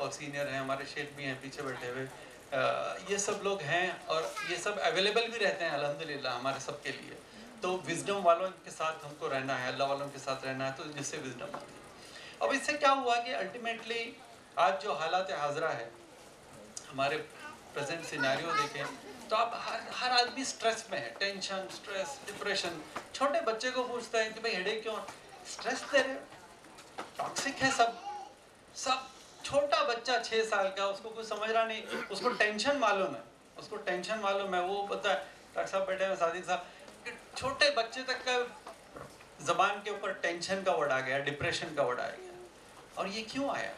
اور سینئر ہیں, ہمارے شیخ بھی ہیں پیچھے بیٹھے ہوئے, یہ سب لوگ ہیں اور یہ سب اویلیبل بھی رہتے ہیں الحمدللہ ہمارے سب کے لیے. تو وزڈم والوں کے ساتھ ہم کو رہنا ہے, اللہ والوں کے ساتھ رہنا ہے, تو جس سے وزڈم آتی ہے. اب اس سے کیا ہوا کہ الٹیمیٹلی آج جو حالات حاضرہ ہے, ہمارے پریزنٹ سیناریو دیکھیں تو اب ہر آدمی سٹریس میں ہے, ٹینشن, سٹریس, ڈپریشن. چھوٹے بچے کو پوچھتا ہے کہ بھائی ہیڈیک کیوں, سٹریس دے رہے, ٹاکسک ہے سب. چھوٹا بچہ 6 سال کا, اس کو کچھ سمجھ رہا نہیں, اس کو ٹینشن معلوم ہے, وہ بتا ہے ڈاکٹر صاحب بیٹھے ہیں صادق صاحب, کہ چھوٹے بچے تک کا زبان کے اوپر ٹینشن کا ورڈ آ گیا, ڈپریشن کا ورڈ آ گیا. اور یہ کیوں آیا؟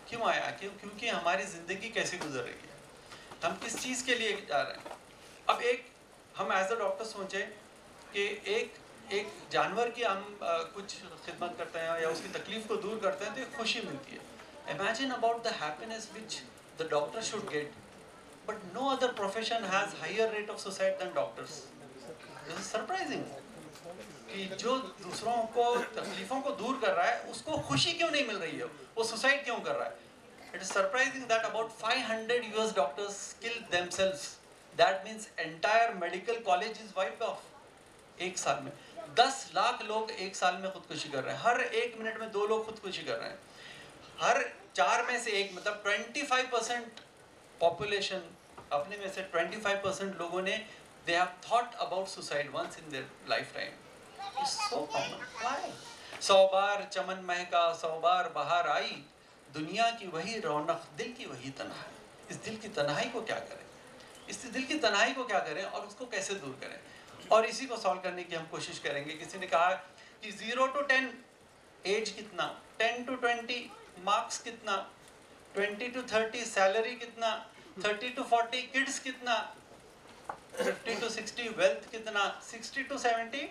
کیونکہ ہماری زندگی کیسی گزر رہی ہے, ہم کس چیز کے لیے جا رہے ہیں. اب ہم ایز اے ڈاکٹر سوچیں کہ ایک جانور کی ہم کچھ خدمت کرتے ہیں یا اس کی تکلیف کو دور کرتے ہیں تو ایک خوشی ملتی ہے. Imagine about the happiness which the doctor should get, but no other profession has higher rate of suicide than doctors. This is surprising. کہ جو دوسروں کو تکلیفوں کو دور کر رہا ہے اس کو خوشی کیوں نہیں مل رہی ہے, وہ سوسائڈ کیوں کر رہا ہے. It is surprising that about 500 US doctors killed themselves. That means entire medical college is wiped off. ایک سال میں 10 لاکھ لوگ ایک سال میں خودکشی کر رہے ہیں, ہر 1 منٹ میں 2 لوگ خودکشی کر رہے ہیں. ہر 4 میں سے ایک, مطلب 25% پاپولیشن, اپنے میں سے 25% لوگوں نے they have thought about suicide once in their lifetime. It's so common. Why? 100 بار چمن مہکا 100 بار بہار آئی, دنیا کی وہی رونق, دل کی وہی تنہائی. اس دل کی تنہائی کو کیا کریں, اور اس کو کیسے دور کریں, اور اسی کو سالو کرنے کی ہم کوشش کریں گے. کسی نے کہا کہ 0 to 10 ایج کتنا, 10 to 20 مارکس کتنا, 20 to 30 سیلری کتنا, 30 to 40 کڈس کتنا, 50 to 60 ویلتھ کتنا, 60 to 70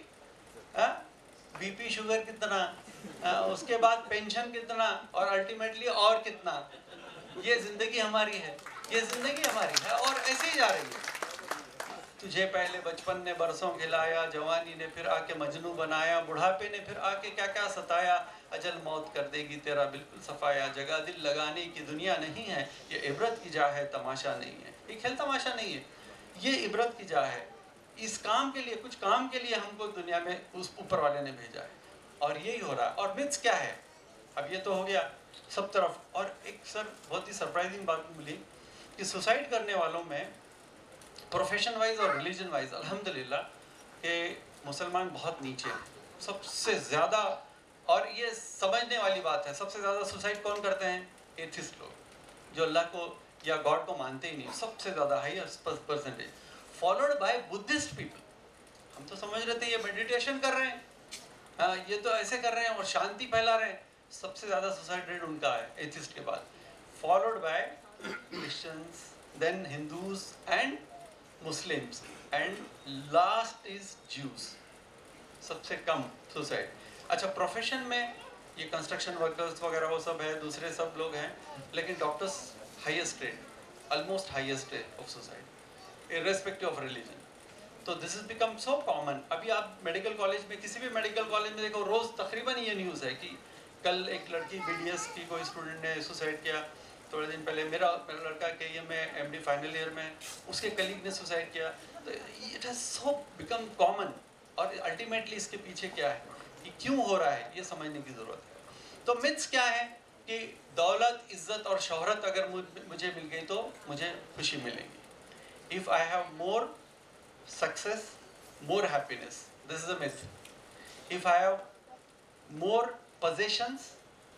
بی پی شوگر کتنا, اس کے بعد پینشن کتنا, اور الٹیمیٹلی اور کتنا. یہ زندگی ہماری ہے, اور ایسے ہی جا رہی ہے. تجھے پہلے بچپن نے برسوں کھلایا, جوانی نے پھر آ کے مجنوں بنایا, بڑھاپے نے پھر آ کے کیا کیا ستایا, اجل موت کر دے گی تیرا بالکل صفایا. جگہ دل لگانے کی دنیا نہیں ہے, یہ عبرت کی جا ہے, تماشا نہیں ہے. یہ کھیل تماشا نہیں ہے, یہ عبرت کی جا ہے. اس کام کے لیے, کچھ کام کے لیے ہم کو دنیا میں اس اوپر والے نے بھیجا ہے, اور یہی ہو رہا ہے. اور متس کیا ہے, اب یہ تو ہو گیا سب طرف. اور ایک بہت ہی سرپرائزنگ بات ملی کہ سوسائڈ کرنے والوں میں پروفیشن وائز اور ریلیجن وائز الحمدللہ کہ مسلمان بہت نیچے ہیں سب سے زیادہ. اور یہ سمجھنے والی بات ہے, سب سے زیادہ سوسائڈ کون کرتے ہیں, ایتھسٹ لوگ, جو اللہ کو یا گاڈ کو مانتے ہی نہیں, سب سے زیادہ highest percentage, followed by Buddhist people. ہم تو سمجھ رہے تھے یہ میڈیٹیشن کر رہے ہیں, یہ تو ایسے کر رہے ہیں اور شانتی پھیلا رہے ہیں. سب سے زیادہ سوسائڈ ریٹ ان کا ہے ایتھسٹ کے بعد, followed by Christians, then Hindus and Muslims, and last is Jews. سب سے کم سوسائڈ. اچھا پروفیشن میں یہ کنسٹرکشن ورکرز وغیرہ وہ سب ہے, دوسرے سب لوگ ہیں, لیکن doctors highest rate, almost highest rate of suicide irrespective of religion. تو دس از بیکم سو کامن. ابھی آپ میڈیکل کالج میں, کسی بھی میڈیکل کالج میں دیکھو, روز تقریباً یہ نیوز ہے کہ کل ایک لڑکی BDS کی کوئی اسٹوڈنٹ نے سوسائڈ کیا, تھوڑے دن پہلے میرا لڑکا KM میں MD فائنل ایئر میں, اس کے کلیگ نے سوسائڈ کیا. تو it has so become common. اور الٹیمیٹلی اس کے پیچھے کیا ہے, کہ کیوں ہو رہا ہے, یہ سمجھنے کی ضرورت ہے. تو متس کیا ہے کہ دولت, عزت اور شہرت اگر مجھے مل گئی تو مجھے خوشی ملے گی. If I have more success, more happiness. This is a myth. If I have more possessions,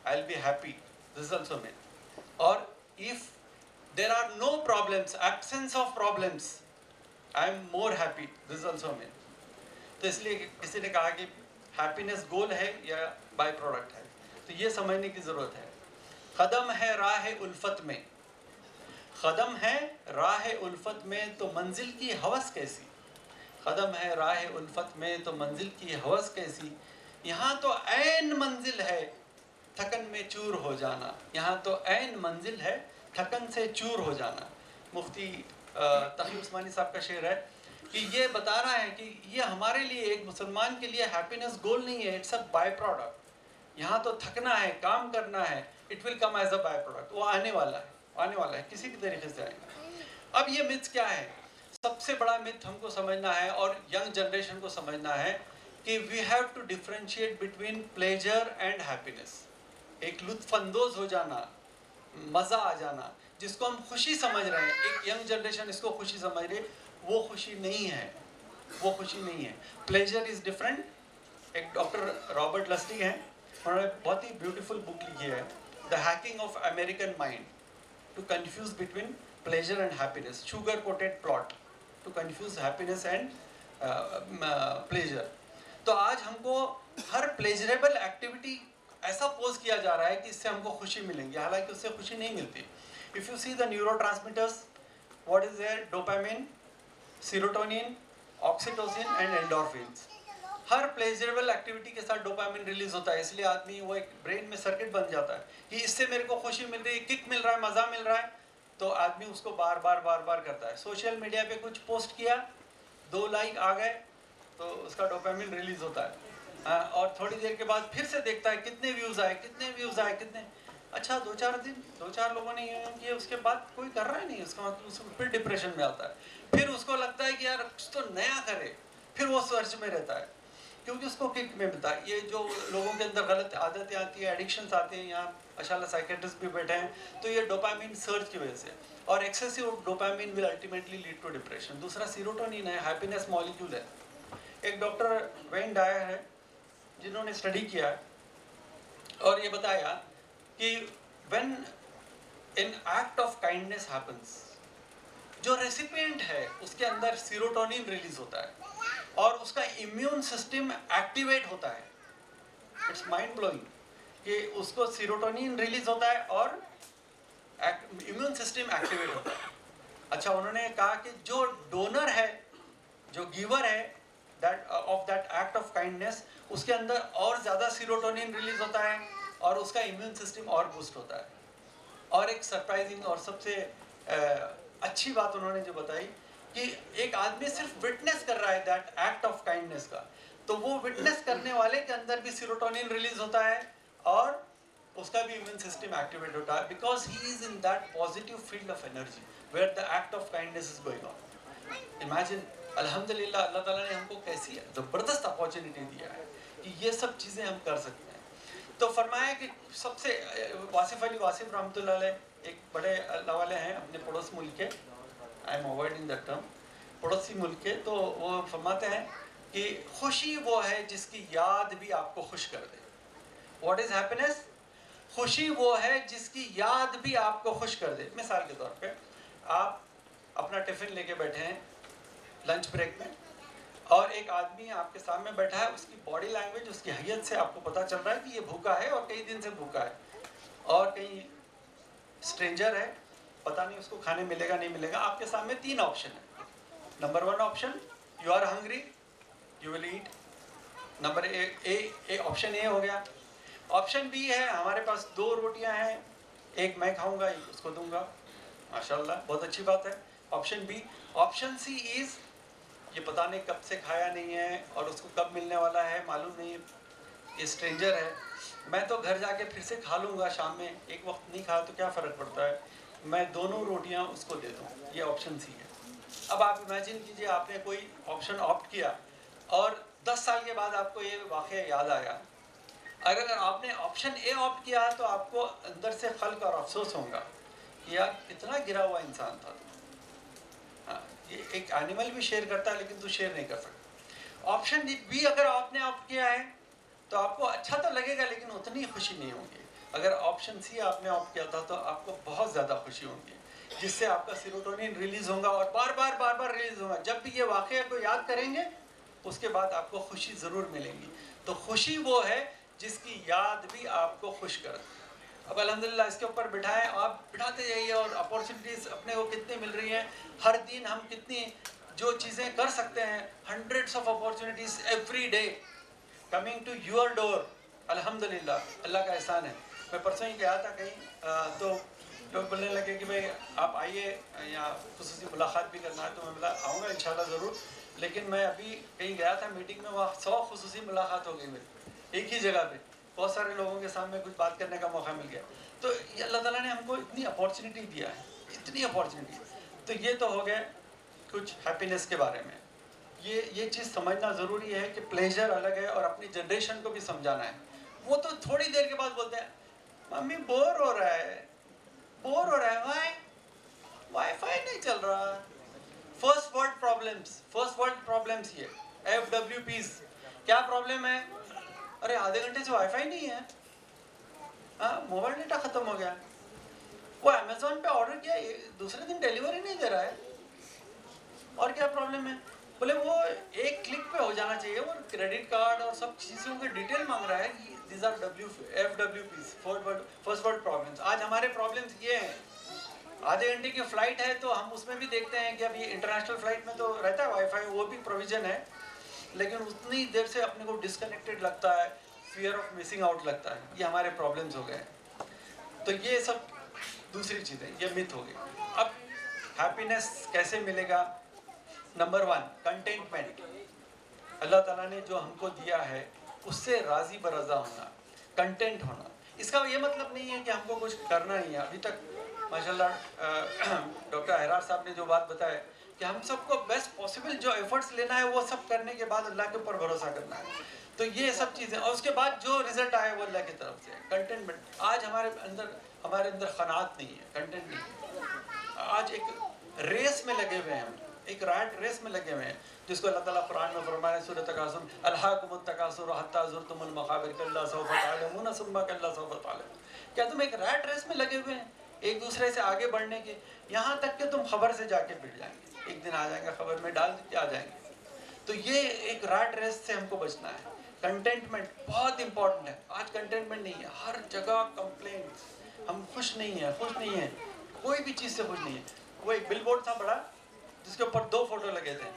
I'll be happy. This is also a myth. Or if there are no problems, absence of problems, I'm more happy. This is also a myth. تو اس لیے کسی نے کہا کہ happiness گول ہے یا by product ہے, تو یہ سمجھنے کی ضرورت ہے. قدم ہے راہ الفت میں, قدم ہے راہ الفت میں تو منزل کی ہوس کیسی, قدم ہے راہ الفت میں تو منزل کی ہوس کیسی. یہاں تو عین منزل ہے تھکن میں چور ہو جانا, یہاں تو عین منزل ہے تھکن سے چور ہو جانا. مفتی تقی عثمانی صاحب کا شعر ہے کہ یہ بتا رہا ہے کہ یہ ہمارے لیے, ایک مسلمان کے لیے ہیپینس گول نہیں ہے, اٹس اے بائی پروڈکٹ. یہاں تو تھکنا ہے, کام کرنا ہے, It will come as a by product. وہ آنے والا ہے کسی بھی طریقے سے آئے گا. اب یہ myth کیا ہے؟ سب سے بڑا myth ہم کو سمجھنا ہے اور ینگ جنریشن کو سمجھنا ہے کہ we have to differentiate between pleasure and happiness. ایک لطف اندوز ہو جانا, مزہ آ جانا, جس کو ہم خوشی سمجھ رہے ہیں, ایک ینگ جنریشن اس کو خوشی سمجھ رہی ہے, وہ خوشی نہیں ہے, وہ خوشی نہیں ہے. Pleasure is different. ایک ڈاکٹر رابرٹ لسٹنگ ہیں, انہوں نے بہت ہی بیوٹیفل بک لکھی ہے, the hacking of American mind, to confuse between pleasure and happiness, sugar coated plot to confuse happiness and pleasure. تو آج ہم کو ہر pleasurable activity ایسا پوز کیا جا رہا ہے کہ اس سے ہم کو خوشی ملیں گی, حالانکہ اس سے خوشی نہیں ملتی. If you see the neurotransmitters, what is there? Dopamine, serotonin, oxytocin and endorphins. Hare pleasurable activity کے ساتھ ڈوپامین ریلیز ہوتا ہے, اس لیے آدمی وہ ایک برین میں سرکٹ بن جاتا ہے کہ اس سے میرے کو خوشی مل رہی ہے, کک مل رہا ہے, مزہ مل رہا ہے, تو آدمی اس کو بار بار کرتا ہے. سوشل میڈیا پہ کچھ پوسٹ کیا, 2 لائک آ گئے, تو اس کا ڈوپامین ریلیز ہوتا ہے, اور تھوڑی دیر کے بعد پھر سے دیکھتا ہے کتنے ویوز آئے. اچھا 2-4 لوگوں نے یہ کیا, اس کے بعد کوئی کر رہا ہے نہیں, اس کا مطلب اس کو پھر ڈپریشن میں آتا ہے. پھر اس کو لگتا ہے کہ یار کچھ تو نیا کرے, پھر وہ سرچ میں رہتا ہے کیونکہ اس کو کک میں ملتا ہے. یہ جو لوگوں کے اندر غلط عادتیں آتی ہیں, ایڈکشنز آتے ہیں, یہاں ماشاءاللہ سائیکیٹرسٹ بھی بیٹھے ہیں, تو یہ ڈوپامین سرچ کی وجہ سے. اور excessive dopamine will ultimately lead to depression. دوسرا سیروٹونین ہے, ہیپینس مالیکول ہے. ایک ڈاکٹر وین ڈائر ہے جنہوں نے اسٹڈی کیا اور یہ بتایا کہ when an act of kindness happens, جو ریسیپینٹ ہے اس کے اندر سیروٹونین ریلیز ہوتا ہے اور اس کا امیون سسٹم ایکٹیویٹ ہوتا ہے. اٹس مائنڈ بلوئنگ کہ اس کو سیروٹونین ریلیز ہوتا ہے اور امیون سسٹم ایکٹیویٹ ہوتا ہے. اچھا, انہوں نے کہا کہ جو ڈونر ہے, جو گیور ہے of that act of kindness, اس کے اندر اور زیادہ سیروٹونین ریلیز ہوتا ہے اور اس کا امیون سسٹم اور بوسٹ ہوتا ہے. اور ایک سرپرائزنگ اور سب سے اچھی بات انہوں نے جو بتائی کہ ایک آدمی صرف وٹنس کر رہا ہے دیٹ ایکٹ آف کائنڈنس کا, تو وہ وٹنس کرنے والے کے اندر بھی سیروٹونین ریلیز ہوتا ہے اور اس کا بھی امیون سسٹم ایکٹیویٹ ہوتا ہے, because he is in that positive field of energy where the act of kindness is going on. Imagine, الحمدللہ اللہ تعالیٰ نے ہم کو کیسی زبردست اپارچونیٹی دیا ہے کہ یہ سب چیزیں ہم کر سکتے ہیں. تو فرمایا کہ سب سے واصف علی واصف رحمۃ اللہ علیہ ایک بڑے اللہ والے ہیں اپنے پڑوس ملک کے, I am avoiding that term, پڑوسی ملک کے, تو وہ فرماتے ہیں کہ خوشی وہ ہے جس کی یاد بھی آپ کو خوش کر دے. What is happiness? خوشی وہ ہے جس کی یاد بھی آپ کو خوش کر دے. مثال کے طور پہ آپ اپنا ٹفن لے کے بیٹھے ہیں لنچ بریک میں, اور ایک آدمی آپ کے سامنے بیٹھا ہے, اس کی باڈی لینگویج, اس کی حیت سے آپ کو پتہ چل رہا ہے کہ یہ بھوکا ہے اور کئی دن سے بھوکا ہے, اور کہیں اسٹرینجر ہے, پتہ نہیں اس کو کھانے ملے گا نہیں ملے گا. آپ کے سامنے 3 آپشن ہیں. Number 1 option, you are hungry, you will eat. Number A option A ہو گیا. آپشن بی ہے, ہمارے پاس 2 روٹیاں ہیں, ایک میں کھاؤں گا ایک اس کو دوں گا, ماشاءاللہ بہت اچھی بات ہے. Option B. آپشن سی از, یہ پتہ نہیں کب سے کھایا نہیں ہے اور اس کو کب ملنے والا ہے معلوم نہیں, یہ اسٹرینجر ہے, میں تو گھر جا کے پھر سے کھا لوں گا شام میں, ایک وقت نہیں کھایا تو کیا فرق پڑتا ہے, میں دونوں روٹیاں اس کو دے دوں. یہ آپشن سی ہے. اب آپ امیجن کیجئے آپ نے کوئی آپشن آپٹ کیا اور 10 سال کے بعد آپ کو یہ واقعہ یاد آیا. اگر آپ نے آپشن اے آپٹ کیا تو آپ کو اندر سے خلق اور افسوس ہوگا کہ یار کتنا گرا ہوا انسان تھا. یہ ایک اینیمل بھی شیئر کرتا ہے لیکن تو شیئر نہیں کر سکتا. آپشن بی اگر آپ نے آپٹ کیا ہے تو آپ کو اچھا تو لگے گا لیکن اتنی خوشی نہیں ہوگی. اگر آپشن سی آپ نے آپٹ کیا تھا تو آپ کو بہت زیادہ خوشی ہوگی, جس سے آپ کا سیروٹونین ریلیز ہوگا اور بار بار ریلیز ہوگا. جب بھی یہ واقعہ کو یاد کریں گے اس کے بعد آپ کو خوشی ضرور ملیں گی. تو خوشی وہ ہے جس کی یاد بھی آپ کو خوش کر دے. اب الحمدللہ اس کے اوپر بٹھائیں, آپ بٹھاتے جائیے, اور اپارچونیٹیز اپنے کو کتنی مل رہی ہیں, ہر دن ہم کتنی جو چیزیں کر سکتے ہیں, hundreds of opportunities every day coming to your door. الحمدللہ اللہ کا احسان ہے. میں پرسوں ہی گیا تھا کہیں, تو لوگ بولنے لگے کہ بھائی آپ آئیے, یا خصوصی ملاقات بھی کرنا ہے, تو میں بولا آؤں گا انشاءاللہ ضرور. لیکن میں ابھی کہیں گیا تھا میٹنگ میں, وہاں 100 خصوصی ملاقات ہو گئی میری ایک ہی جگہ پہ. بہت سارے لوگوں کے سامنے کچھ بات کرنے کا موقع مل گیا. تو اللہ تعالیٰ نے ہم کو اتنی اپارچونیٹی دیا ہے, اتنی اپارچونیٹی. تو یہ تو ہو گیا کچھ ہیپینس کے بارے میں. یہ چیز سمجھنا ضروری ہے کہ پلیجر الگ ہے اور اپنی جنریشن کو بھی سمجھانا ہے. وہ تو تھوڑی دیر کے بعد بولتے ہیں ممی بور ہو رہا ہے, بور ہو رہا ہے, وائی فائی نہیں چل رہا. فرسٹ ورلڈ پرابلمس یہ FWPs. کیا پرابلم ہے؟ ارے آدھے گھنٹے سے وائی فائی نہیں ہے, ہاں موبائل ڈیٹا ختم ہو گیا. وہ امیزون پہ آرڈر کیا دوسرے دن ڈیلیوری نہیں دے رہا ہے. اور کیا پرابلم ہے؟ بولے وہ ایک کلک پہ ہو جانا چاہیے, وہ کریڈٹ کارڈ اور سب چیزوں کی ڈیٹیل مانگ رہا ہے. These are FWPs, first world problems. آج ہمارے پرابلمس یہ ہیں, آدھے گھنٹے کی فلائٹ ہے تو ہم اس میں بھی دیکھتے ہیں کہ اب یہ انٹرنیشنل فلائٹ میں تو رہتا ہے وائی فائی, وہ بھی پروویژن ہے, لیکن اتنی دیر سے اپنے کو ڈسکنیکٹڈ لگتا ہے, فیئر آف مسنگ آؤٹ لگتا ہے. یہ ہمارے پرابلمس ہو گئے. تو یہ سب دوسری چیزیں, یہ مت ہو گئی. اب ہیپینس کیسے ملے گا؟ Number 1 contentment. اللہ تعالیٰ نے جو ہم کو دیا ہے اس سے راضی برضا ہونا, کنٹینٹ ہونا. اس کا یہ مطلب نہیں ہے کہ ہم کو کچھ کرنا نہیں ہے. ابھی تک ماشاء اللہ ڈاکٹر احرار صاحب نے جو بات بتایا کہ ہم سب کو بیسٹ پاسبل جو ایفرٹس لینا ہے وہ سب کرنے کے بعد اللہ کے اوپر بھروسہ کرنا ہے. تو یہ سب چیزیں, اور اس کے بعد جو رزلٹ آئے وہ اللہ کی طرف سے. کنٹینٹمنٹ. آج ہمارے اندر قناعت نہیں ہے, کنٹینٹ نہیں ہے. آج ایک ریس میں لگے ہوئے ہیں, ہم ایک رائٹ ریس میں لگے ہوئے ہیں, جس کو اللہ تعالیٰ قرآن میں فرمایا ہے سورۃ تکاثر, الہاکم التکاثر حتی زرتم المقابر کلا سوف تعلمون ثم کلا سوف تعلمون. کیا تم ایک رائٹ ریس میں لگے ہوئے ہیں ایک دوسرے سے آگے بڑھنے کے, یہاں تک کہ تم خبر سے جا کے بٹ جائیں گے, ایک دن آ جائیں گے خبر میں ڈال کے آ جائیں گے. تو یہ ایک رائٹ ریس سے ہم کو بچنا ہے. کنٹینٹمنٹ بہت امپورٹنٹ ہے. آج کنٹینٹمنٹ نہیں ہے, ہر جگہ کمپلینٹ, ہم خوش نہیں ہیں, کوئی بھی چیز سے خوش نہیں ہے. وہ ایک بل بورڈ تھا بڑا جس کے اوپر 2 فوٹو لگے تھے.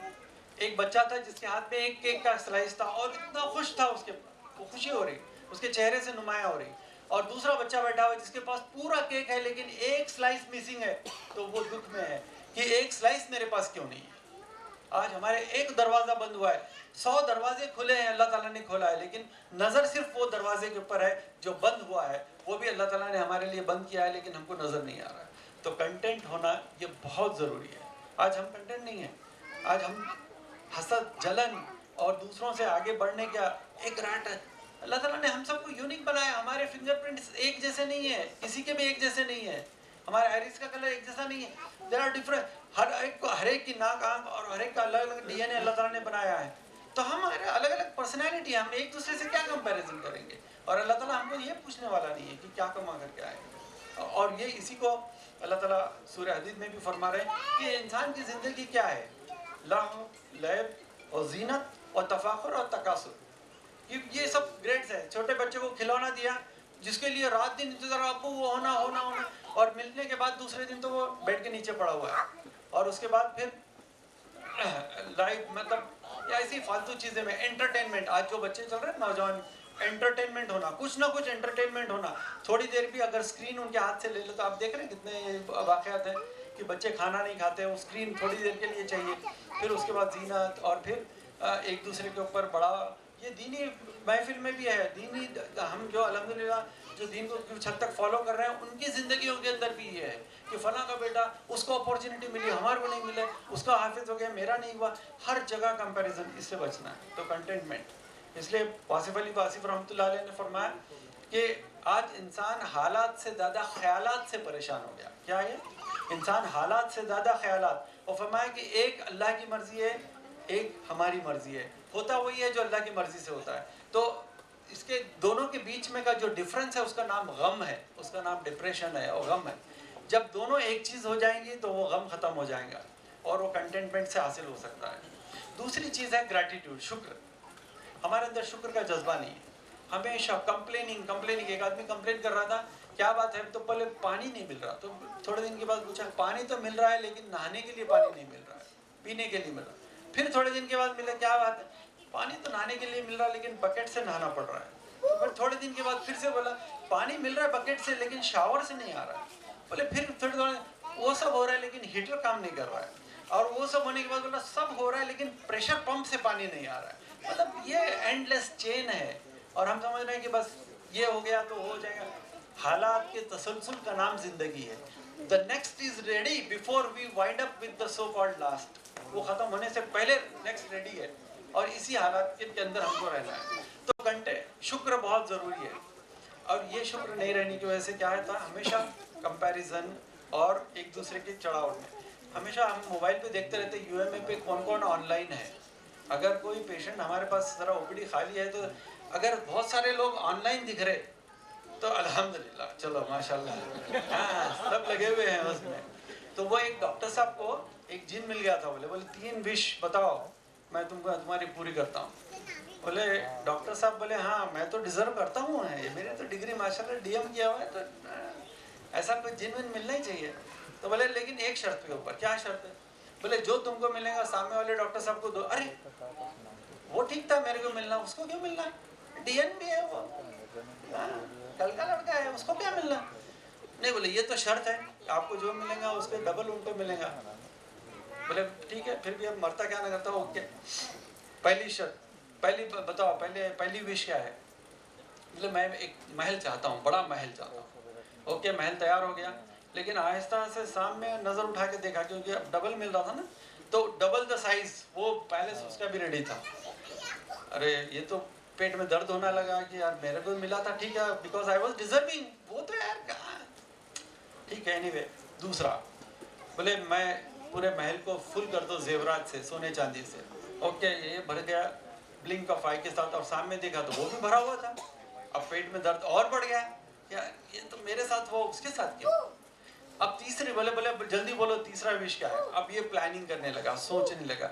ایک بچہ تھا جس کے ہاتھ میں ایک کیک کا سلائس تھا اور اتنا خوش تھا, اس کے وہ خوشی ہو رہی, اس کے چہرے سے نمایاں ہو رہی. اور دوسرا بچہ بیٹھا ہوا جس کے پاس پورا کیک ہے لیکن ایک سلائس مسنگ ہے, تو وہ دکھ میں ہے کہ ایک سلائس میرے پاس کیوں نہیں ہے. آج ہمارے ایک دروازہ بند ہوا ہے, 100 دروازے کھلے ہیں, اللہ تعالیٰ نے کھولا ہے, لیکن نظر صرف وہ دروازے کے اوپر ہے جو بند ہوا ہے. وہ بھی اللہ تعالیٰ نے ہمارے لیے بند کیا ہے لیکن ہم کو نظر نہیں آ رہا ہے. تو کنٹینٹ ہونا یہ بہت ضروری ہے. آج ہم کنٹینٹ نہیں ہیں. آج ہم حسد, جلن اور دوسروں سے آگے بڑھنے کا ایک رائٹ ہے. اللہ تعالیٰ نے ہم سب کو یونیک بنایا. ہمارے فنگر پرنٹس ایک جیسے نہیں ہیں, کسی کے بھی ایک جیسے نہیں ہیں. ہمارے آئرس کا کلر ایک جیسا نہیں ہے. There are different. ہر ایک کی ناک, آنکھ اور ہر ایک کا الگ الگ DNA اللہ تعالیٰ نے بنایا ہے. تو ہمارے الگ الگ پرسنالٹی ہے, ہم ایک دوسرے سے کیا کمپیریزن کریں گے؟ اور اللہ تعالیٰ ہم کو یہ پوچھنے والا نہیں ہے کہ کیا کما کر کے آئے. اور یہ اسی کو اللہ تعالیٰ سورہ حدید میں بھی فرما رہے ہیں کہ انسان کی زندگی کیا ہے؟ لہو, لعب اور زینت اور تفاخر اور تکاثر. یہ سب گریڈز ہیں. چھوٹے بچے کو کھلونا دیا جس کے لیے رات دن انتظار, ابو وہ ہونا, اور ملنے کے بعد دوسرے دن تو وہ بیڈ کے نیچے پڑا ہوا ہے. اور اس کے بعد پھر لائف, مطلب ایسی فالتو چیزیں میں انٹرٹینمنٹ. آج جو بچے چل رہے ہیں نوجوان, انٹرٹینمنٹ ہونا, کچھ نہ کچھ انٹرٹینمنٹ ہونا. تھوڑی دیر بھی اگر اسکرین ان کے ہاتھ سے لے لو تو آپ دیکھ رہے ہیں کتنے واقعات ہیں کہ بچے کھانا نہیں کھاتے, وہ اسکرین تھوڑی دیر کے لیے چاہیے. پھر اس کے بعد زینت, اور پھر ایک دوسرے کے اوپر بڑا. یہ دینی محفل میں بھی ہے. دینی ہم جو الحمدللہ جو دین کو کچھ حد تک فالو کر رہے ہیں ان کی زندگیوں کے اندر بھی یہ ہے کہ فلاں کا بیٹا, اس کو اپورچونیٹی ملی, ہمارے کو نہیں ملے, اس کا حافظ ہو گیا, میرا نہیں ہوا. ہر جگہ کمپیریزن, اس سے بچنا ہے. تو کنٹینٹمنٹ. اس لیے واصف علی واصف رحمۃ اللہ علیہ نے فرمایا کہ آج انسان حالات سے زیادہ خیالات سے پریشان ہو گیا. کیا یہ انسان حالات سے زیادہ خیالات, اور فرمایا کہ ایک اللہ کی مرضی ہے, ایک ہماری مرضی ہے. ہوتا وہی ہے جو اللہ کی مرضی سے ہوتا ہے. تو اس کے دونوں کے بیچ میں کا جو ڈفرنس ہے اس کا نام غم ہے, اس کا نام ڈپریشن ہے اور غم ہے. جب دونوں ایک چیز ہو جائیں گی تو وہ غم ختم ہو جائے گا اور وہ کنٹینٹمنٹ سے حاصل ہو سکتا ہے. دوسری چیز ہے گریٹیٹیوڈ, شکر. ہمارے اندر شکر کا جذبہ نہیں ہے. ہمیشہ کمپلیننگ. ایک آدمی کمپلین کر رہا تھا, کیا بات ہے, تو پہلے پانی نہیں مل رہا, تو تھوڑے دن کے بعد پوچھا پانی تو مل رہا ہے لیکن نہانے کے لیے پانی نہیں مل رہا ہے, پینے کے لیے مل رہا. پھر تھوڑے دن کے بعد ملا, کیا بات ہے, پانی تو نہانے کے لیے مل رہا ہے لیکن بکیٹ سے نہانا پڑ رہا ہے. پھر تھوڑے دن کے بعد پھر سے بولا پانی مل رہا ہے بکیٹ سے لیکن شاور سے نہیں آ رہا ہے. بولے پھر وہ سب ہو رہا ہے لیکن ہیٹر کام نہیں کر رہا ہے. اور وہ سب ہونے کے بعد بولا سب ہو رہا ہے لیکن پریشر پمپ سے پانی نہیں آ رہا ہے. مطلب یہ اینڈ لیس چین ہے. اور ہم سمجھ رہے ہیں کہ بس یہ ہو گیا تو ہو جائے گا. حالات کے تسلسل کا نام زندگی ہے. The next is ready before we wind up with the so called last. وہ ختم ہونے سے پہلے next ready ہے, اور اسی حالات کے اندر ہم کو رہنا ہے. تو گھنٹے شکر بہت ضروری ہے. اور یہ شکر نہیں رہنے کی وجہ سے کیا ہے تھا, ہمیشہ کمپیریزن اور ایک دوسرے کے چڑھاؤ میں. ہمیشہ ہم موبائل پہ دیکھتے رہتے یو ایم اے پہ کون کون آن لائن ہے. اگر کوئی پیشنٹ ہمارے پاس ذرا او پی ڈی خالی ہے, تو اگر بہت سارے لوگ آن لائن دکھ رہے تو الحمدللہ, چلو ماشاء اللہ, ہاں سب لگے ہوئے ہیں اس میں. تو وہ ایک ڈاکٹر صاحب کو ایک جن مل گیا تھا, بولے 3 وش بتاؤ میں تم کو تمہاری پوری کرتا ہوں. بولے ڈاکٹر صاحب بولے ہاں میں تو ڈیزرو کرتا ہوں, یہ میرے تو ڈگری ماشاء اللہ ڈی ایم کیا ہوا ہے, تو ایسا کوئی جن ون ملنا ہی چاہیے. تو بولے لیکن ایک شرط کے اوپر. کیا شرط ہے؟ بولے جو تم کو ملے گا سامنے والے ڈاکٹر صاحب کو دو. ارے وہ ٹھیک تھا, میرے کو ملنا, اس کو کیوں ملنا ہے؟ ڈی این بھی ہے وہ, کل کا لڑکا ہے, اس کو کیا ملنا؟ نہیں, بولے یہ تو شرط ہے, آپ کو جو ملے گا اس پہ ڈبل ان کو ملے گا. بولے ٹھیک ہے, پھر بھی اب مرتا کیا نہ کرتا. اوکے, پہلی شرط, پہلی بتاؤ, پہلی وش کیا ہے؟ بولے میں ایک محل چاہتا ہوں, بڑا محل چاہتا ہوں. اوکے, محل تیار ہو گیا, لیکن آہستہ سے سامنے نظر اٹھا کے دیکھا, کیونکہ اب ڈبل مل رہا تھا نا, تو ڈبل دا سائز وہ پیلس اس کا بھی ریڈی تھا. ارے یہ تو پیٹ میں درد ہونا لگا کہ یار میرے کو ملا تھا, ٹھیک ہے, بیکاز آئی واز ڈیزرونگ, وہ تو یار کہاں, ٹھیک ہے. اینی وے, دوسرا بولے میں پورے محل کو فل کر دو زیورات سے, سونے چاندی سے. اوکے, یہ بھر گیا بلنک آف آئی کے ساتھ, اور سامنے دیکھا تو وہ بھی بھرا ہوا تھا. اب پیٹ میں درد اور بڑھ گیا, کیا یہ تو میرے ساتھ وہ اس کے ساتھ کیوں. اب تیسری, بولے جلدی بولو تیسرا وش کیا ہے. اب یہ پلاننگ کرنے لگا, سوچنے لگا.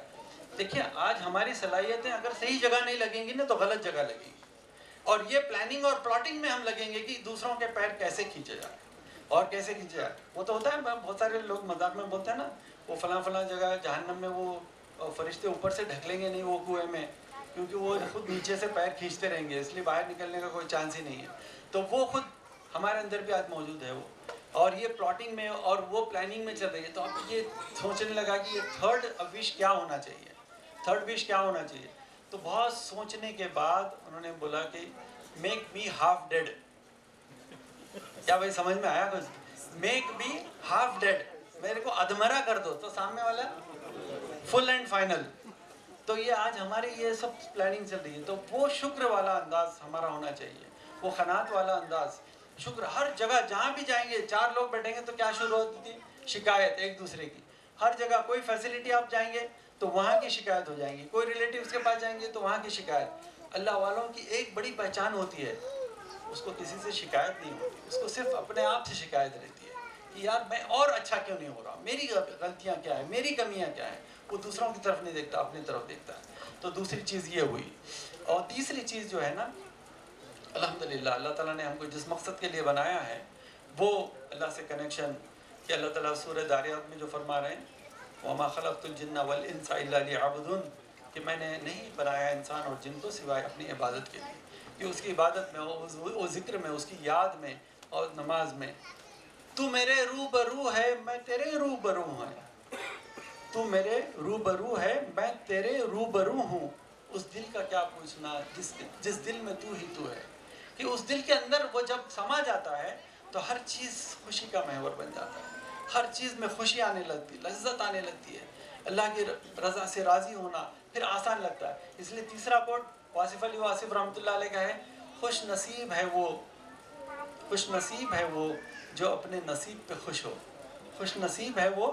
دیکھیے آج ہماری صلاحیتیں اگر صحیح جگہ نہیں لگیں گی نا تو غلط جگہ لگیں گی, اور یہ پلاننگ اور پلاٹنگ میں ہم لگیں گے کہ دوسروں کے پیر کیسے کھینچے جائیں اور کیسے کھینچے جائیں. وہ تو ہوتا ہے, بہت سارے لوگ مذاق میں بولتے ہیں نا, وہ فلاں جگہ جہنم میں وہ فرشتے اوپر سے ڈھک لیں گے نہیں وہ کنویں میں, کیونکہ وہ خود نیچے سے پیر کھینچتے رہیں گے, اس لیے باہر نکلنے کا کوئی چانس ہی نہیں ہے. تو وہ خود ہمارے اندر بھی آج موجود ہے وہ, اور یہ پلاٹنگ میں اور وہ پلاننگ میں چل رہی ہے. تو اب یہ سوچنے لگا کہ یہ تھرڈ وش کیا ہونا چاہیے, تھرڈ وش کیا ہونا چاہیے. تو بہت سوچنے کے بعد انہوں نے بولا کہ میک می ہاف ڈیڈ. کیا بھائی سمجھ میں آیا کچھ؟ میک می ہاف ڈیڈ, میرے کو ادھمرا کر دو, تو سامنے والا فل اینڈ فائنل. تو یہ آج ہماری یہ سب پلاننگ چل رہی ہے. تو وہ شکر والا انداز ہمارا ہونا چاہیے, وہ قناعت والا انداز. شکر ہر جگہ جہاں بھی جائیں گے, 4 لوگ بیٹھیں گے تو کیا شروع ہوتی تھی؟ شکایت ایک دوسرے کی. ہر جگہ کوئی فیسلٹی آپ جائیں گے تو وہاں کی شکایت ہو جائیں گی, کوئی ریلیٹیوز کے پاس جائیں گے تو وہاں کی شکایت. اللہ والوں کی ایک بڑی پہچان ہوتی ہے, اس کو کسی سے شکایت نہیں ہوتی, اس کو صرف اپنے آپ سے شکایت رہتی ہے کہ یار میں اور اچھا کیوں نہیں ہو رہا, میری غلطیاں کیا ہیں, میری کمیاں کیا ہیں. وہ دوسروں کی طرف نہیں دیکھتا, اپنی طرف دیکھتا ہے. تو دوسری چیز یہ ہوئی. اور تیسری چیز جو ہے نا, الحمدللہ اللہ تعالیٰ نے ہم کو جس مقصد کے لیے بنایا ہے وہ اللہ سے کنیکشن, کہ اللہ تعالیٰ سورہ داریات میں جو فرما رہے ہیں وَمَا خَلَقْتُ الْجِنَّ وَالْإِنسَ إِلَّا لِيَعْبُدُونَ, کہ میں نے نہیں بنایا انسان اور جن کو سوائے اپنی عبادت کے لیے, کہ اس کی عبادت میں, وہ ذکر میں, اس کی یاد میں اور نماز میں. تو میرے روبرو ہے, میں تیرے روبرو ہوں. تو میرے روبرو ہے, میں تیرے روبرو ہوں. اس دل کا کیا پوچھنا جس دل میں تو ہی تو ہے. کہ اس دل کے اندر وہ جب سما جاتا ہے تو ہر چیز خوشی کا محور بن جاتا ہے, ہر چیز میں خوشی آنے لگتی, لذت آنے لگتی ہے. اللہ کی رضا سے راضی ہونا پھر آسان لگتا ہے. اس لیے تیسرا کوٹ واصف علی واصف رحمۃ اللہ علیہ کا ہے, خوش نصیب ہے وہ, خوش نصیب ہے وہ جو اپنے نصیب پہ خوش ہو. خوش نصیب ہے وہ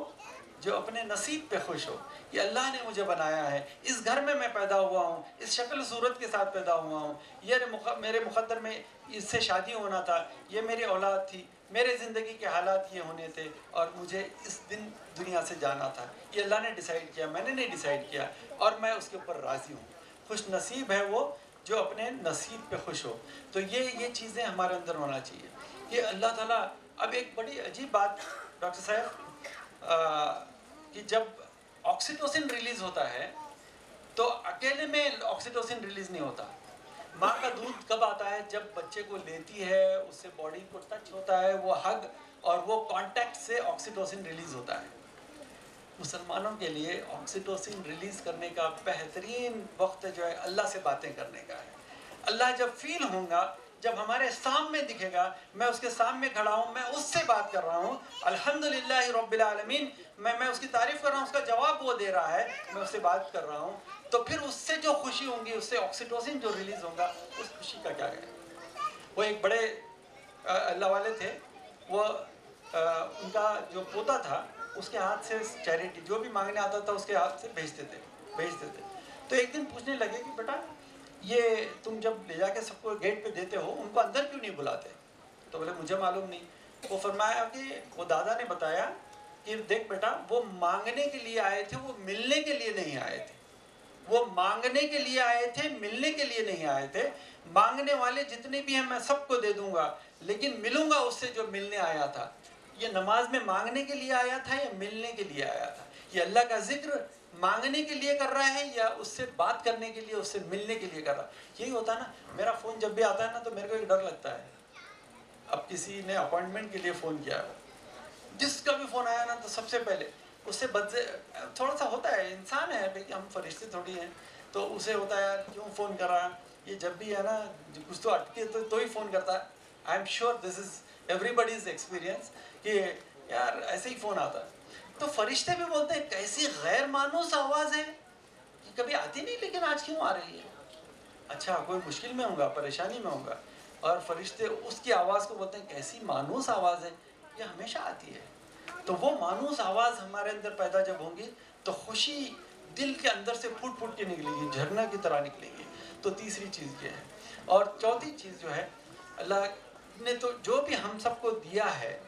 جو اپنے نصیب پہ خوش ہو. یہ اللہ نے مجھے بنایا ہے, اس گھر میں میں پیدا ہوا ہوں, اس شکل صورت کے ساتھ پیدا ہوا ہوں, یہ میرے مقدر میں اس سے شادی ہونا تھا, یہ میری اولاد تھی, میرے زندگی کے حالات یہ ہونے تھے, اور مجھے اس دن دنیا سے جانا تھا. یہ اللہ نے ڈیسائیڈ کیا, میں نے نہیں ڈیسائیڈ کیا, اور میں اس کے اوپر راضی ہوں. خوش نصیب ہے وہ جو اپنے نصیب پہ خوش ہو. تو یہ چیزیں ہمارے اندر ہونا چاہیے. کہ اللہ تعالیٰ, اب ایک بڑی عجیب بات ڈاکٹر صاحب, کہ جب آکسیٹوسن ریلیز ہوتا ہے تو اکیلے میں آکسیٹوسن ریلیز نہیں ہوتا. ماں کا دودھ کب آتا ہے؟ جب بچے کو لیتی ہے, اس سے باڈی کو ٹچ ہوتا ہے, وہ ہگ اور وہ کانٹیکٹ سے آکسیٹوسن ریلیز ہوتا ہے. مسلمانوں کے لیے آکسیٹوسن ریلیز کرنے کا بہترین وقت جو ہے اللہ سے باتیں کرنے کا ہے. اللہ جب فیل ہوں گا جب ہمارے سامنے دکھے گا، میں اس کے سامنے کھڑا ہوں، میں اس سے بات کر رہا ہوں، الحمدللہ رب العالمین، میں اس کی تعریف کر رہا ہوں، اس کا جواب وہ دے رہا ہے، میں اس سے بات کر رہا ہوں، تو پھر اس سے جو خوشی ہوں گی، اس سے آکسیٹوسن جو ریلیز ہوگا، اس خوشی کا کیا ہے۔ وہ ایک بڑے اللہ والے تھے، وہ ان کا جو پوتا تھا اس کے ہاتھ سے چیریٹی جو بھی مانگنے آتا تھا اس کے ہاتھ سے بھیجتے تھے۔ تو ایک دن پوچھنے لگے کہ بیٹا یہ تم جب لے جا کے سب کو گیٹ پہ دیتے ہو، ان کو اندر کیوں نہیں بلاتے؟ تو بولے مجھے معلوم نہیں۔ وہ فرمایا کہ وہ دادا نے بتایا کہ دیکھ بیٹا، وہ مانگنے کے لیے آئے تھے، وہ ملنے کے لیے نہیں آئے تھے۔ وہ مانگنے کے لیے آئے تھے، ملنے کے لیے نہیں آئے تھے۔ مانگنے والے جتنے بھی ہیں میں سب کو دے دوں گا، لیکن ملوں گا اس سے جو ملنے آیا تھا۔ یہ نماز میں مانگنے کے لیے آیا تھا یا ملنے کے لیے آیا تھا؟ یہ اللہ کا ذکر مانگنے کے لیے کر رہا ہے یا اس سے بات کرنے کے لیے، اس سے ملنے کے لیے کر رہا ہے؟ یہی ہوتا ہے نا، میرا فون جب بھی آتا ہے نا تو میرے کو ایک ڈر لگتا ہے، اب کسی نے اپوائنٹمنٹ کے لیے فون کیا ہے، جس کا بھی فون آیا نا تو سب سے پہلے اس سے تھوڑا سا ہوتا ہے، انسان ہے بھائی، ہم فرشتے تھوڑی ہیں، تو اسے ہوتا ہے یار کیوں فون کر رہا ہے، یہ جب بھی ہے نا کچھ تو اٹکے تو ہی فون کرتا ہے۔ I am sure this is every bodies experience کہ یار ایسے ہی فون آتا ہے۔ تو فرشتے بھی بولتے ہیں کیسی غیر مانوس آواز ہے، کہ کبھی آتی نہیں لیکن آج کیوں آ رہی ہے؟ اچھا کوئی مشکل میں ہوں گا، پریشانی میں ہوں گا، اور فرشتے اس کی آواز کو بولتے ہیں کیسی مانوس آواز ہے، یہ ہمیشہ آتی ہے۔ تو وہ مانوس آواز ہمارے اندر پیدا جب ہوں گی تو خوشی دل کے اندر سے پھوٹ پھوٹ کے نکلے گی، جھرنا کی طرح نکلے گی۔ تو تیسری چیز یہ ہے۔ اور چوتھی چیز جو ہے، اللہ نے تو جو بھی ہم سب کو دیا ہے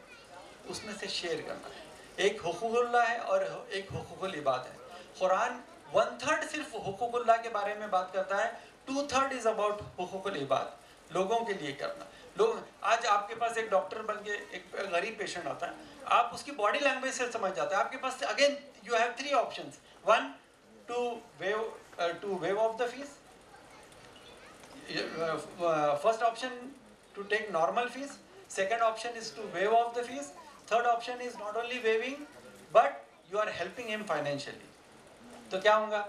اس میں سے شیئر کرنا ہے۔ ایک حقوق اللہ ہے اور ایک حقوق العباد ہے۔ قرآن 1/3 صرف حقوق اللہ کے بارے میں بات کرتا ہے، 2/3 از اباؤٹ حقوق العباد، لوگوں کے لیے کرنا۔ لوگ آج آپ کے پاس ایک ڈاکٹر بن کے ایک غریب پیشنٹ آتا ہے، آپ اس کی باڈی لینگویج سے سمجھ جاتے ہیں۔ آپ کے پاس again you have 3 options, 1 to view of the face, first option to take normal face, second option is to view of the face, third option is not only viewing but you are helping ہم financially. تو کیا ہوگا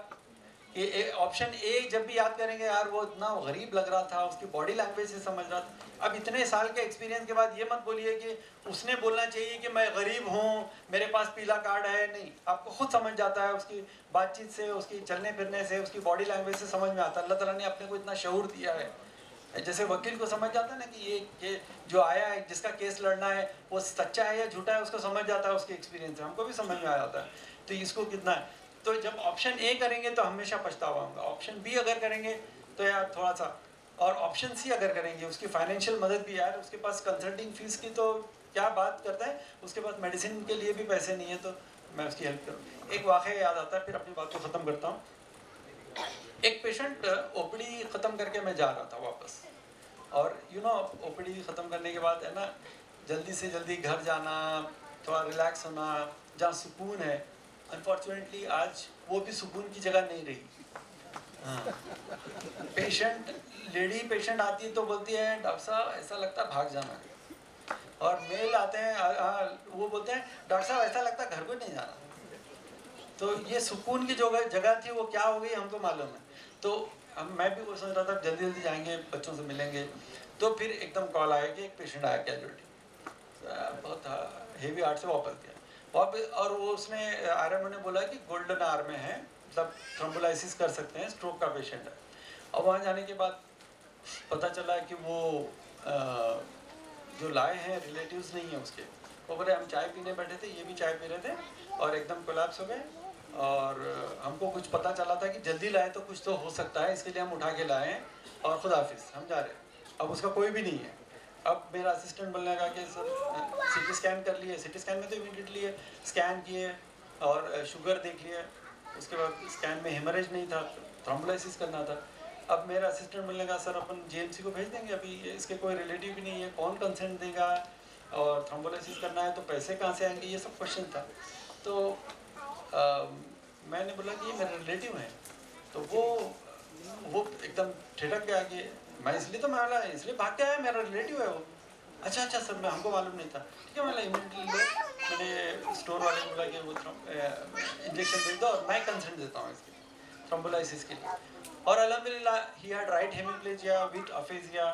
کہ option اے جب بھی یاد کریں گے یار وہ اتنا غریب لگ رہا تھا، اس کی باڈی لینگویج سے سمجھ رہا تھا۔ اب اتنے سال کے ایکسپیرینس کے بعد یہ مت بولیے کہ اس نے بولنا چاہیے کہ میں غریب ہوں، میرے پاس پیلا کارڈ ہے، نہیں، آپ کو خود سمجھ جاتا ہے، اس کی بات چیت سے، اس کی چلنے پھرنے سے، اس کی باڈی لینگویج سے سمجھ میں آتا ہے۔ اللہ تعالیٰ نے اپنے کو اتنا شعور دیا ہے، جیسے وکیل کو سمجھ جاتا ہے نا کہ یہ جو آیا ہے جس کا کیس لڑنا ہے وہ سچا ہے یا جھوٹا ہے، اس کو سمجھ جاتا ہے، اس کے ایکسپیرینس سے ہم کو بھی سمجھ میں آ جاتا ہے، تو اس کو کتنا ہے۔ تو جب آپشن اے کریں گے تو ہمیشہ پچھتاوا ہوگا، آپشن بی اگر کریں گے تو یار تھوڑا سا، اور آپشن سی اگر کریں گے اس کی فائنینشیل مدد بھی، یار اس کے پاس کنسلٹنگ فیس کی تو کیا بات کرتا ہے، اس کے پاس میڈیسن کے لیے بھی پیسے نہیں ہیں، تو میں اس کی ہیلپ کروں۔ ایک واقعہ یاد آتا ہے، پھر اپنی بات کو ختم کرتا ہوں۔ ایک پیشنٹ او پی ڈی ختم کر کے میں جا رہا تھا واپس، اور او پی ڈی ختم کرنے کے بعد ہے نا جلدی سے جلدی گھر جانا، تھوڑا ریلیکس ہونا، جہاں سکون ہے، انفارچونیٹلی آج وہ بھی سکون کی جگہ نہیں رہی۔ ہاں، پیشنٹ، لیڈی پیشنٹ آتی ہے تو بولتی ہے ڈاکٹر صاحب ایسا لگتا ہے بھاگ جانا ہے، اور میل آتے ہیں وہ بولتے ہیں ڈاکٹر صاحب ایسا لگتا ہے گھر کو نہیں جانا۔ تو یہ سکون کی جو جگہ تھی وہ کیا ہو گئی ہم کو معلوم ہے۔ تو میں بھی وہ سوچ رہا تھا جلدی جلدی جائیں گے، بچوں سے ملیں گے، تو پھر ایک دم کال آیا کہ ایک پیشنٹ آیا کیجویلٹی، بہت ہیوی ہارٹ سے واپس گیا واپس، اور وہ اس نے RMO نے بولا کہ گولڈن آر میں ہے، مطلب تھرومبولائسس کر سکتے ہیں، اسٹروک کا پیشنٹ ہے۔ اور وہاں جانے کے بعد پتہ چلا کہ وہ جو لائے ہیں ریلیٹیوز نہیں ہیں اس کے، وہ بولے ہم چائے پینے بیٹھے تھے، یہ بھی چائے پی رہے تھے، اور ایک دم کولیپس ہو گئے، اور ہم کو کچھ پتہ چلا تھا کہ جلدی لائے تو کچھ تو ہو سکتا ہے، اس کے لیے ہم اٹھا کے لائے ہیں، اور خدا حافظ ہم جا رہے ہیں۔ اب اس کا کوئی بھی نہیں ہے۔ اب میرا اسسٹنٹ بولنے لگا کہ سر CT اسکین کر لیے، CT اسکین میں تو امیڈیٹلی اسکین کیے اور شوگر دیکھ لیے، اس کے بعد اسکین میں ہیمریج نہیں تھا، تھرومبولائسس کرنا تھا۔ اب میرا اسسٹنٹ بولنے لگا سر اپن GMC کو بھیج دیں گے، ابھی اس کے کوئی ریلیٹیو بھی نہیں ہے، کون کنسنٹ دے گا، اور تھرومبولائسس کرنا ہے تو پیسے کہاں سے آئیں گے، یہ سب کوشچن تھا۔ تو میں نے بولا کہ یہ میرے ریلیٹیو ہیں، تو وہ ایک دم ٹھٹک گیا کہ میں اس لیے تو میں اس لیے بھاگ کے آیا، میرا ریلیٹیو ہے وہ۔ اچھا سر، میں ہم کو معلوم نہیں تھا، ٹھیک ہے، میں امیڈیٹلی میں نے اسٹور والے کو بولا کہ وہ انجیکشن دے دو اور میں کنسنٹ دیتا ہوں اس کے تھرومبولائسس کے لیے، اور الحمدللہ ہی head right hemiplegia with aphasia,